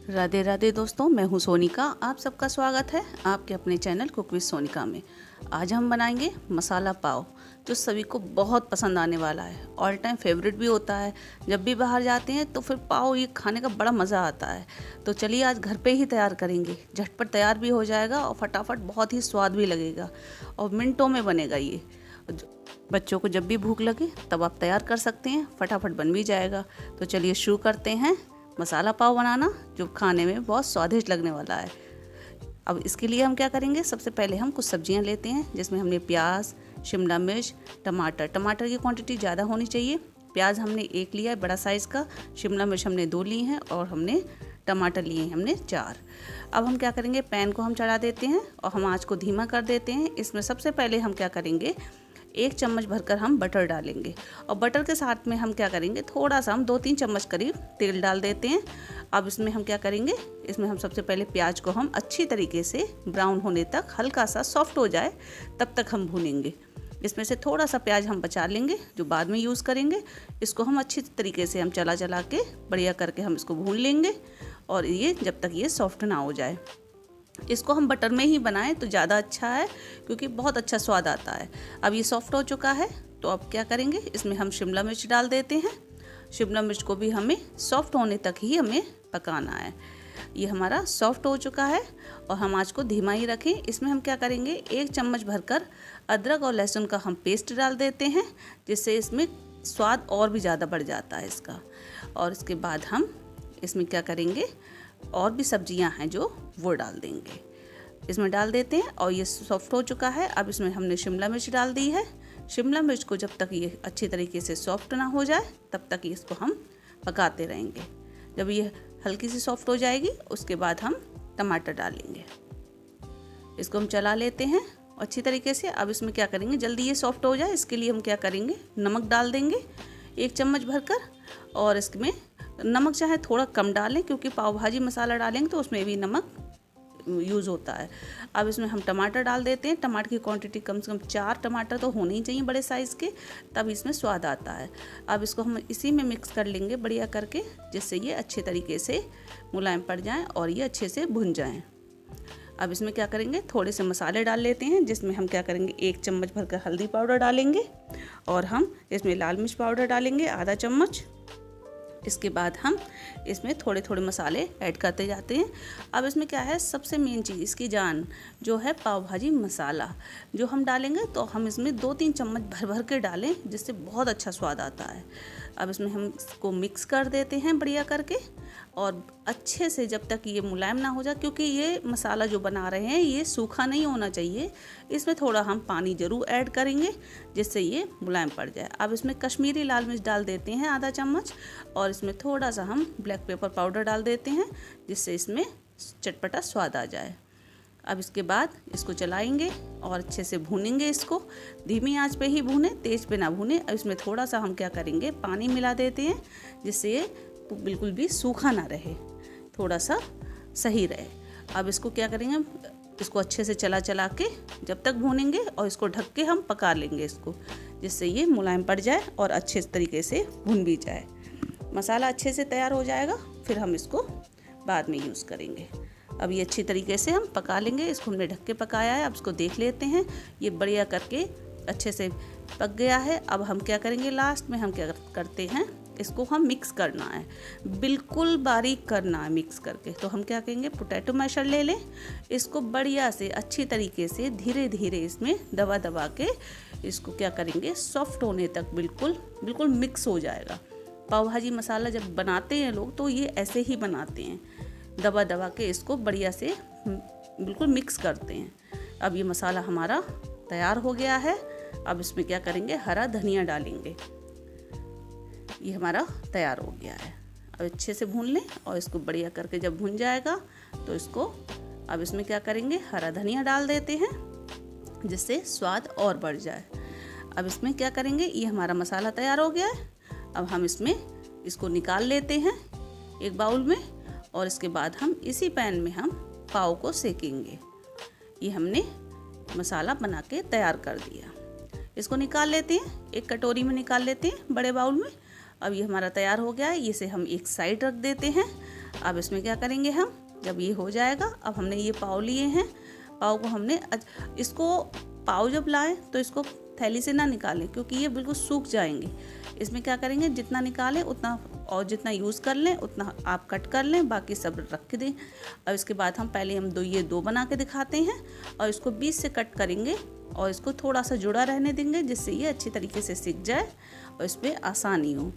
राधे राधे दोस्तों, मैं हूं सोनिका। आप सबका स्वागत है आपके अपने चैनल कुक विद सोनिका में। आज हम बनाएंगे मसाला पाव, जो सभी को बहुत पसंद आने वाला है। ऑल टाइम फेवरेट भी होता है। जब भी बाहर जाते हैं तो फिर पाव ये खाने का बड़ा मज़ा आता है। तो चलिए आज घर पे ही तैयार करेंगे। झटपट तैयार भी हो जाएगा और फटाफट बहुत ही स्वाद भी लगेगा और मिनटों में बनेगा ये। बच्चों को जब भी भूख लगे तब आप तैयार कर सकते हैं, फटाफट बन भी जाएगा। तो चलिए शुरू करते हैं मसाला पाव बनाना, जो खाने में बहुत स्वादिष्ट लगने वाला है। अब इसके लिए हम क्या करेंगे, सबसे पहले हम कुछ सब्जियां लेते हैं, जिसमें हमने प्याज, शिमला मिर्च, टमाटर की क्वांटिटी ज़्यादा होनी चाहिए। प्याज हमने 1 लिया है बड़ा साइज़ का, शिमला मिर्च हमने 2 ली हैं और हमने टमाटर लिए हैं हमने 4। अब हम क्या करेंगे, पैन को हम चढ़ा देते हैं और हम आँच को धीमा कर देते हैं। इसमें सबसे पहले हम क्या करेंगे, 1 चम्मच भरकर हम बटर डालेंगे और बटर के साथ में हम क्या करेंगे, थोड़ा सा हम 2-3 चम्मच करीब तेल डाल देते हैं। अब इसमें हम क्या करेंगे, इसमें हम सबसे पहले प्याज को हम अच्छी तरीके से ब्राउन होने तक, हल्का सा सॉफ्ट हो जाए तब तक हम भूनेंगे। इसमें से थोड़ा सा प्याज हम बचा लेंगे जो बाद में यूज़ करेंगे। इसको हम अच्छी तरीके से हम चला के बढ़िया करके हम इसको भून लेंगे और ये जब तक ये सॉफ्ट ना हो जाए। इसको हम बटर में ही बनाएं तो ज़्यादा अच्छा है, क्योंकि बहुत अच्छा स्वाद आता है। अब ये सॉफ्ट हो चुका है तो अब क्या करेंगे, इसमें हम शिमला मिर्च डाल देते हैं। शिमला मिर्च को भी हमें सॉफ्ट होने तक ही हमें पकाना है। ये हमारा सॉफ्ट हो चुका है और हम आँच को धीमा ही रखें। इसमें हम क्या करेंगे, 1 चम्मच भरकर अदरक और लहसुन का हम पेस्ट डाल देते हैं, जिससे इसमें स्वाद और भी ज़्यादा बढ़ जाता है इसका। और इसके बाद हम इसमें क्या करेंगे, और भी सब्जियां हैं जो वो डाल देंगे, इसमें डाल देते हैं। और ये सॉफ्ट हो चुका है। अब इसमें हमने शिमला मिर्च डाल दी है। शिमला मिर्च को जब तक ये अच्छी तरीके से सॉफ्ट ना हो जाए तब तक इसको हम पकाते रहेंगे। जब ये हल्की सी सॉफ्ट हो जाएगी उसके बाद हम टमाटर डालेंगे। इसको हम चला लेते हैं अच्छी तरीके से। अब इसमें क्या करेंगे, जल्दी ये सॉफ्ट हो जाए इसके लिए हम क्या करेंगे, नमक डाल देंगे 1 चम्मच भरकर। और इसमें नमक चाहे थोड़ा कम डालें, क्योंकि पाव भाजी मसाला डालेंगे तो उसमें भी नमक यूज़ होता है। अब इसमें हम टमाटर डाल देते हैं। टमाटर की क्वांटिटी कम से कम 4 टमाटर तो होने ही चाहिए बड़े साइज़ के, तब इसमें स्वाद आता है। अब इसको हम इसी में मिक्स कर लेंगे बढ़िया करके, जिससे ये अच्छे तरीके से मुलायम पड़ जाएँ और ये अच्छे से भुन जाएँ। अब इसमें क्या करेंगे, थोड़े से मसाले डाल लेते हैं, जिसमें हम क्या करेंगे, 1 चम्मच भरकर हल्दी पाउडर डालेंगे और हम इसमें लाल मिर्च पाउडर डालेंगे आधा चम्मच। इसके बाद हम इसमें थोड़े थोड़े मसाले ऐड करते जाते हैं। अब इसमें क्या है, सबसे मेन चीज़ इसकी जान जो है पाव भाजी मसाला जो हम डालेंगे, तो हम इसमें 2-3 चम्मच भर के डालें, जिससे बहुत अच्छा स्वाद आता है। अब इसमें हम इसको मिक्स कर देते हैं बढ़िया करके और अच्छे से जब तक ये मुलायम ना हो जाए, क्योंकि ये मसाला जो बना रहे हैं ये सूखा नहीं होना चाहिए। इसमें थोड़ा हम पानी ज़रूर ऐड करेंगे जिससे ये मुलायम पड़ जाए। अब इसमें कश्मीरी लाल मिर्च डाल देते हैं आधा चम्मच और इसमें थोड़ा सा हम ब्लैक पेपर पाउडर डाल देते हैं, जिससे इसमें चटपटा स्वाद आ जाए। अब इसके बाद इसको चलाएंगे और अच्छे से भूनेंगे। इसको धीमी आंच पे ही भूने, तेज़ पे ना भूने। अब इसमें थोड़ा सा हम क्या करेंगे, पानी मिला देते हैं, जिससे ये बिल्कुल भी सूखा ना रहे, थोड़ा सा सही रहे। अब इसको क्या करेंगे, इसको अच्छे से चला के जब तक भूनेंगे और इसको ढक के हम पका लेंगे इसको, जिससे ये मुलायम पड़ जाए और अच्छे तरीके से भुन भी जाए। मसाला अच्छे से तैयार हो जाएगा, फिर हम इसको बाद में यूज़ करेंगे। अब ये अच्छी तरीके से हम पका लेंगे। इसको हमने ढक के पकाया है। अब इसको देख लेते हैं, ये बढ़िया करके अच्छे से पक गया है। अब हम क्या करेंगे, लास्ट में हम क्या करते हैं, इसको हम मिक्स करना है, बिल्कुल बारीक करना है मिक्स करके। तो हम क्या करेंगे, पोटैटो मैशर ले लें, इसको बढ़िया से अच्छी तरीके से धीरे धीरे इसमें दबा के इसको क्या करेंगे, सॉफ्ट होने तक बिल्कुल मिक्स हो जाएगा। पाव भाजी मसाला जब बनाते हैं लोग तो ये ऐसे ही बनाते हैं, दबा के इसको बढ़िया से बिल्कुल मिक्स करते हैं। अब ये मसाला हमारा तैयार हो गया है। अब इसमें क्या करेंगे, हरा धनिया डालेंगे। ये हमारा तैयार हो गया है। अब अच्छे से भून लें और इसको बढ़िया करके जब भून जाएगा तो इसको अब इसमें क्या करेंगे, हरा धनिया डाल देते हैं, जिससे स्वाद और बढ़ जाए। अब इसमें क्या करेंगे, ये हमारा मसाला तैयार हो गया है। अब हम इसको निकाल लेते हैं एक बाउल में और इसके बाद हम इसी पैन में हम पाव को सेकेंगे। ये हमने मसाला बना के तैयार कर दिया। इसको निकाल लेते हैं, एक कटोरी में निकाल लेते हैं बड़े बाउल में। अब ये हमारा तैयार हो गया है, इसे हम एक साइड रख देते हैं। अब इसमें क्या करेंगे हम, जब ये हो जाएगा, अब हमने ये पाव लिए हैं, पाव को हमने इसको पाव जब लाएं तो इसको थैली से ना निकालें क्योंकि ये बिल्कुल सूख जाएंगे। इसमें क्या करेंगे, जितना निकालें उतना, और जितना यूज़ कर लें उतना आप कट कर लें, बाकी सब रख दें। और इसके बाद हम पहले हम ये दो बना के दिखाते हैं और इसको बीच से कट करेंगे और इसको थोड़ा सा जुड़ा रहने देंगे जिससे ये अच्छी तरीके से सिक जाए और इस पर आसानी हो।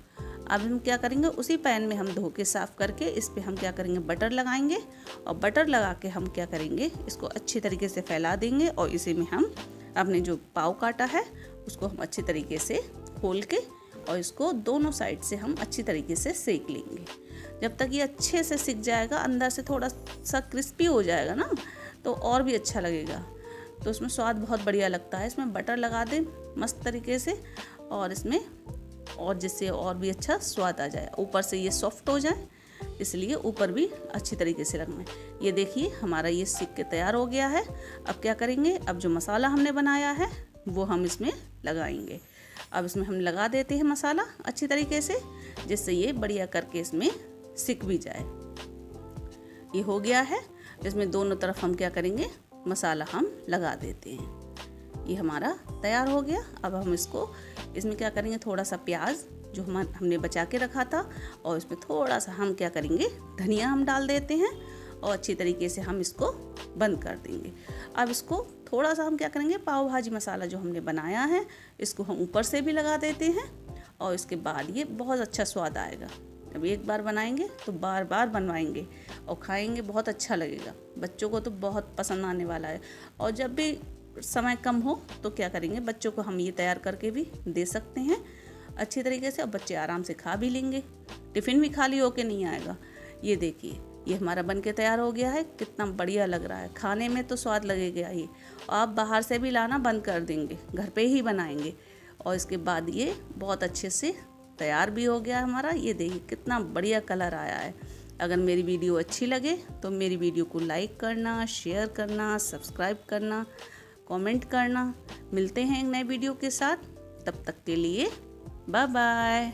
अब हम क्या करेंगे, उसी पैन में हम धो के साफ़ करके इस पर हम क्या करेंगे, बटर लगाएंगे और बटर लगा के हम क्या करेंगे, इसको अच्छी तरीके से फैला देंगे और इसी में हम अपने जो पाव काटा है उसको हम अच्छी तरीके से खोल के और इसको दोनों साइड से हम अच्छी तरीके से सेक लेंगे। जब तक ये अच्छे से सिक जाएगा, अंदर से थोड़ा सा क्रिस्पी हो जाएगा ना, तो और भी अच्छा लगेगा, तो उसमें स्वाद बहुत बढ़िया लगता है। इसमें बटर लगा दें मस्त तरीके से और इसमें, और जिससे और भी अच्छा स्वाद आ जाए, ऊपर से ये सॉफ्ट हो जाए, इसलिए ऊपर भी अच्छी तरीके से रखना है। ये देखिए हमारा ये सिक के तैयार हो गया है। अब क्या करेंगे, अब जो मसाला हमने बनाया है वो हम इसमें लगाएंगे। अब इसमें हम लगा देते हैं मसाला अच्छी तरीके से, जिससे ये बढ़िया करके इसमें सिक भी जाए। ये हो गया है, इसमें दोनों तरफ हम क्या करेंगे, मसाला हम लगा देते हैं। ये हमारा तैयार हो गया। अब हम इसमें क्या करेंगे, थोड़ा सा प्याज जो हमने बचा के रखा था और इसमें थोड़ा सा हम क्या करेंगे, धनिया हम डाल देते हैं और अच्छी तरीके से हम इसको बंद कर देंगे। अब इसको थोड़ा सा हम क्या करेंगे, पाव भाजी मसाला जो हमने बनाया है इसको हम ऊपर से भी लगा देते हैं और इसके बाद ये बहुत अच्छा स्वाद आएगा। अब एक बार बनाएंगे तो बार बार बनवाएंगे और खाएंगे, बहुत अच्छा लगेगा। बच्चों को तो बहुत पसंद आने वाला है। और जब भी समय कम हो तो क्या करेंगे, बच्चों को हम ये तैयार करके भी दे सकते हैं अच्छी तरीके से और बच्चे आराम से खा भी लेंगे, टिफ़िन भी खाली होके नहीं आएगा। ये देखिए ये हमारा बन के तैयार हो गया है, कितना बढ़िया लग रहा है, खाने में तो स्वाद लगेगा ही। आप बाहर से भी लाना बंद कर देंगे, घर पे ही बनाएंगे और इसके बाद ये बहुत अच्छे से तैयार भी हो गया हमारा। ये देखिए कितना बढ़िया कलर आया है। अगर मेरी वीडियो अच्छी लगे तो मेरी वीडियो को लाइक करना, शेयर करना, सब्सक्राइब करना, कमेंट करना। मिलते हैं एक नए वीडियो के साथ, तब तक के लिए बाय बाय।